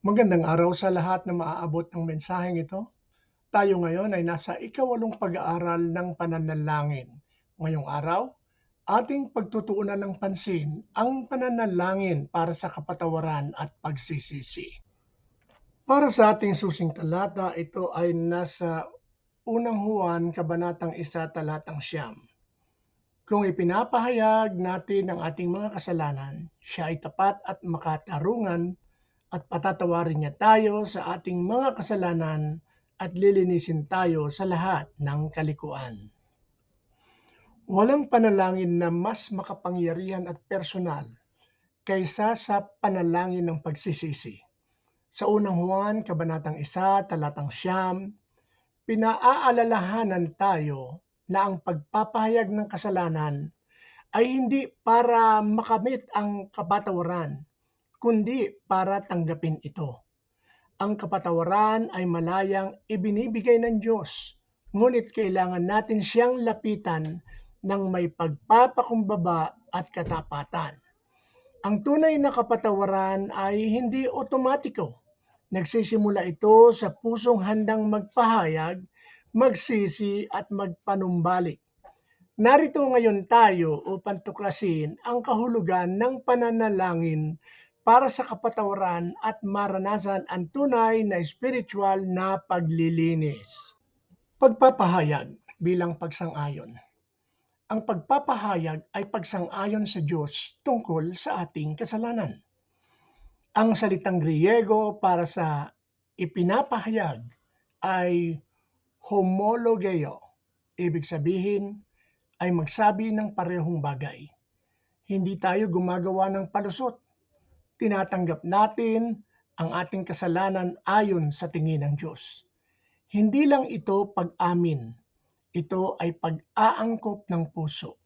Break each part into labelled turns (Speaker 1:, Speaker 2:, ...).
Speaker 1: Magandang araw sa lahat na maaabot ng mensaheng ito. Tayo ngayon ay nasa ikawalong pag-aaral ng pananalangin. Ngayong araw, ating pagtutuunan ng pansin ang pananalangin para sa kapatawaran at pagsisisi. Para sa ating susing talata, ito ay nasa unang Juan, Kabanatang 1, Talatang 9. Kung ipinapahayag natin ang ating mga kasalanan, siya ay tapat at makatarungan at patatawarin niya tayo sa ating mga kasalanan at lilinisin tayo sa lahat ng kalikuan. Walang panalangin na mas makapangyarihan at personal kaysa sa panalangin ng pagsisisi. Sa unang Juan, Kabanatang 1, Talatang 9, pinaaalalahanan tayo na ang pagpapahayag ng kasalanan ay hindi para makamit ang kapatawaran, kundi para tanggapin ito. Ang kapatawaran ay malayang ibinibigay ng Diyos, ngunit kailangan natin siyang lapitan ng may pagpapakumbaba at katapatan. Ang tunay na kapatawaran ay hindi otomatiko. Nagsisimula ito sa pusong handang magpahayag, magsisi at magpanumbalik. Narito ngayon tayo upang tuklasin ang kahulugan ng pananalangin para sa kapatawaran at maranasan ang tunay na espiritual na paglilinis. Pagpapahayag bilang pagsang-ayon. Ang pagpapahayag ay pagsang-ayon sa Diyos tungkol sa ating kasalanan. Ang salitang Griego para sa ipinapahayag ay homologeo. Ibig sabihin ay magsabi ng parehong bagay. Hindi tayo gumagawa ng palusot. Tinatanggap natin ang ating kasalanan ayon sa tingin ng Diyos. Hindi lang ito pag-amin, ito ay pag-aangkop ng puso.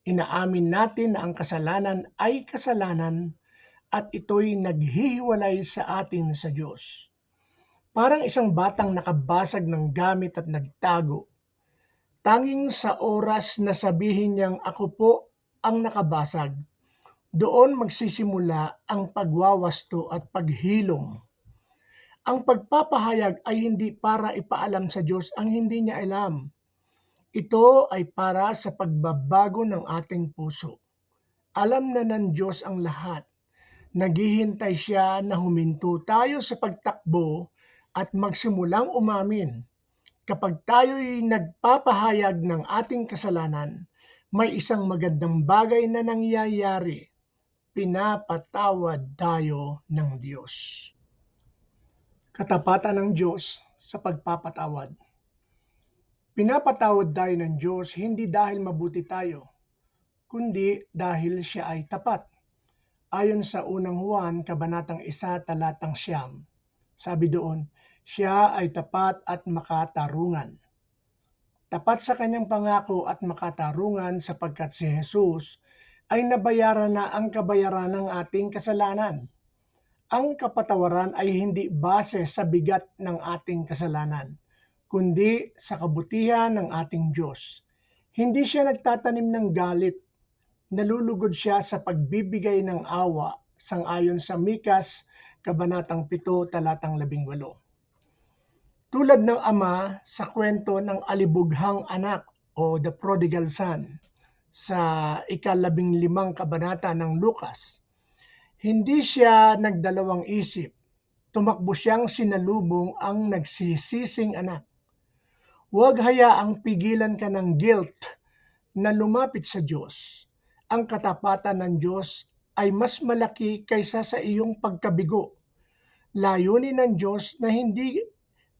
Speaker 1: Inaamin natin na ang kasalanan ay kasalanan at ito'y naghihiwalay sa atin sa Diyos. Parang isang batang nakabasag ng gamit at nagtago. Tanging sa oras na sabihin niyang ako po ang nakabasag, doon magsisimula ang pagwawasto at paghilom. Ang pagpapahayag ay hindi para ipaalam sa Diyos ang hindi niya alam. Ito ay para sa pagbabago ng ating puso. Alam na ng Diyos ang lahat. Naghihintay siya na huminto tayo sa pagtakbo at magsimulang umamin. Kapag tayo'y nagpapahayag ng ating kasalanan, may isang magandang bagay na nangyayari. Pinapatawad tayo ng Diyos. Katapatan ng Diyos sa pagpapatawad. Pinapatawad tayo ng Diyos hindi dahil mabuti tayo, kundi dahil siya ay tapat. Ayon sa unang Juan, Kabanatang 1, Talatang 9, sabi doon, siya ay tapat at makatarungan. Tapat sa kanyang pangako at makatarungan sapagkat si Jesus ay nabayaran na ang kabayaran ng ating kasalanan. Ang kapatawaran ay hindi base sa bigat ng ating kasalanan, kundi sa kabutihan ng ating Diyos. Hindi siya nagtatanim ng galit, nalulugod siya sa pagbibigay ng awa, sangayon sa Mikas, Kabanatang 7, Talatang 18. Tulad ng ama sa kwento ng alibughang anak o the prodigal son sa ika-15 kabanata ng Lukas, hindi siya nagdalawang isip. Tumakbo siyang sinalubong ang nagsisising anak. Huwag hayaang pigilan ka ng guilt na lumapit sa Diyos. Ang katapatan ng Diyos ay mas malaki kaysa sa iyong pagkabigo. Layunin ng Diyos na hindi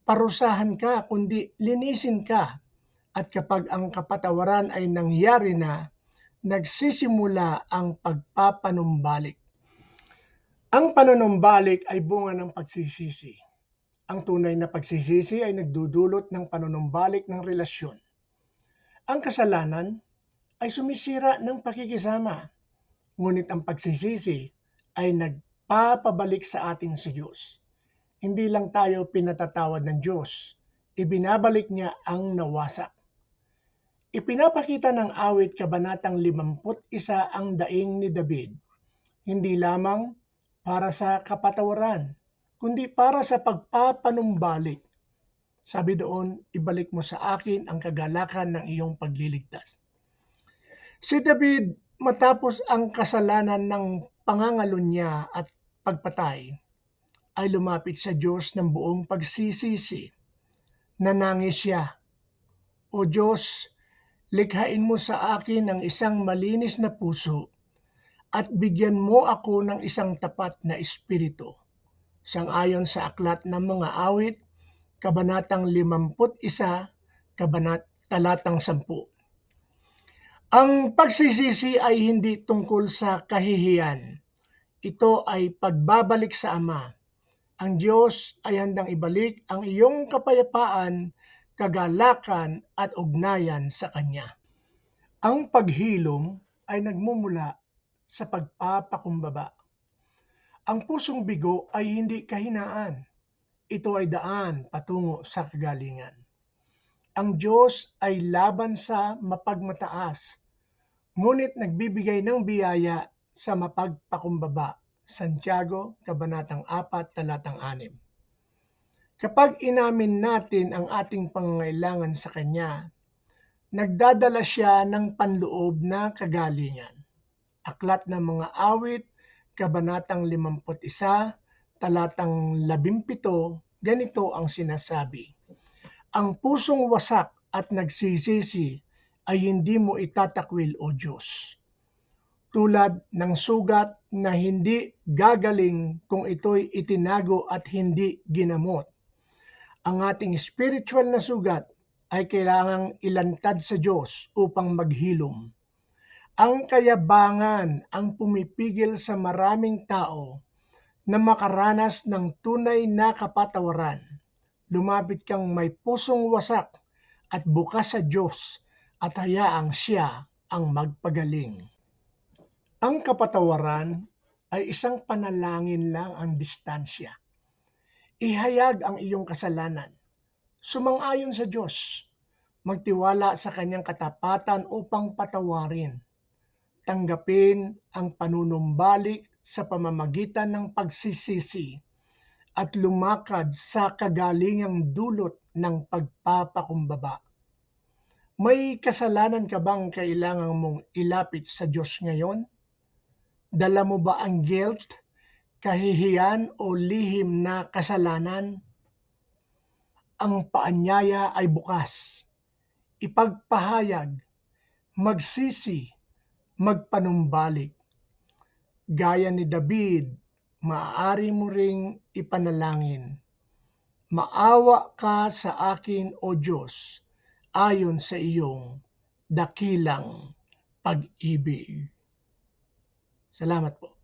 Speaker 1: parusahan ka kundi linisin ka. At kapag ang kapatawaran ay nangyari na, nagsisimula ang pagpapanumbalik. Ang panunumbalik ay bunga ng pagsisisi. Ang tunay na pagsisisi ay nagdudulot ng panunumbalik ng relasyon. Ang kasalanan ay sumisira ng pakikisama, ngunit ang pagsisisi ay nagpapabalik sa atin sa Diyos. Hindi lang tayo pinatatawad ng Diyos, ibinabalik niya ang nawasak. Ipinapakita ng awit Kabanatang 51 ang daing ni David, hindi lamang para sa kapatawaran, kundi para sa pagpapanumbalik. Sabi doon, ibalik mo sa akin ang kagalakan ng iyong pagliligtas. Si David, matapos ang kasalanan ng pangangalunya at pagpatay, ay lumapit sa Diyos ng buong pagsisisi. Nanangis siya, O Diyos, likhain mo sa akin ang isang malinis na puso at bigyan mo ako ng isang tapat na espiritu. Sang-ayon sa aklat ng mga awit, Kabanatang 51, talatang 10. Ang pagsisisi ay hindi tungkol sa kahihiyan. Ito ay pagbabalik sa Ama. Ang Diyos ay handang ibalik ang iyong kapayapaan, kagalakan at ugnayan sa Kanya. Ang paghilom ay nagmumula sa pagpapakumbaba. Ang pusong bigo ay hindi kahinaan. Ito ay daan patungo sa kagalingan. Ang Diyos ay laban sa mapagmataas, ngunit nagbibigay ng biyaya sa mapagpakumbaba. Santiago, Kabanatang 4, talatang 6. Kapag inamin natin ang ating pangangailangan sa Kanya, nagdadala siya ng panloob na kagalingan. Aklat ng mga awit, Kabanatang 51, talatang 17, ganito ang sinasabi. Ang pusong wasak at nagsisisi ay hindi mo itatakwil, O Diyos. Tulad ng sugat na hindi gagaling kung ito'y itinago at hindi ginamot. Ang ating spiritual na sugat ay kailangang ilantad sa Diyos upang maghilom. Ang kayabangan ang pumipigil sa maraming tao na makaranas ng tunay na kapatawaran. Lumapit kang may pusong wasak at bukas sa Diyos at hayaang siya ang magpagaling. Ang kapatawaran ay isang panalangin lang ang distansya. Ihayag ang iyong kasalanan. Sumang-ayon sa Diyos. Magtiwala sa kanyang katapatan upang patawarin. Tanggapin ang panunumbalik sa pamamagitan ng pagsisisi at lumakad sa kagalingang dulot ng pagpapakumbaba. May kasalanan ka bang kailangan mong ilapit sa Diyos ngayon? Dala mo ba ang guilt, kahihiyan o lihim na kasalanan? Ang paanyaya ay bukas. Ipagpahayag, magsisi, magpanumbalik. Gaya ni David, maaari mo ring ipanalangin, maawa ka sa akin, O Diyos, ayon sa iyong dakilang pag-ibig. Salamat po.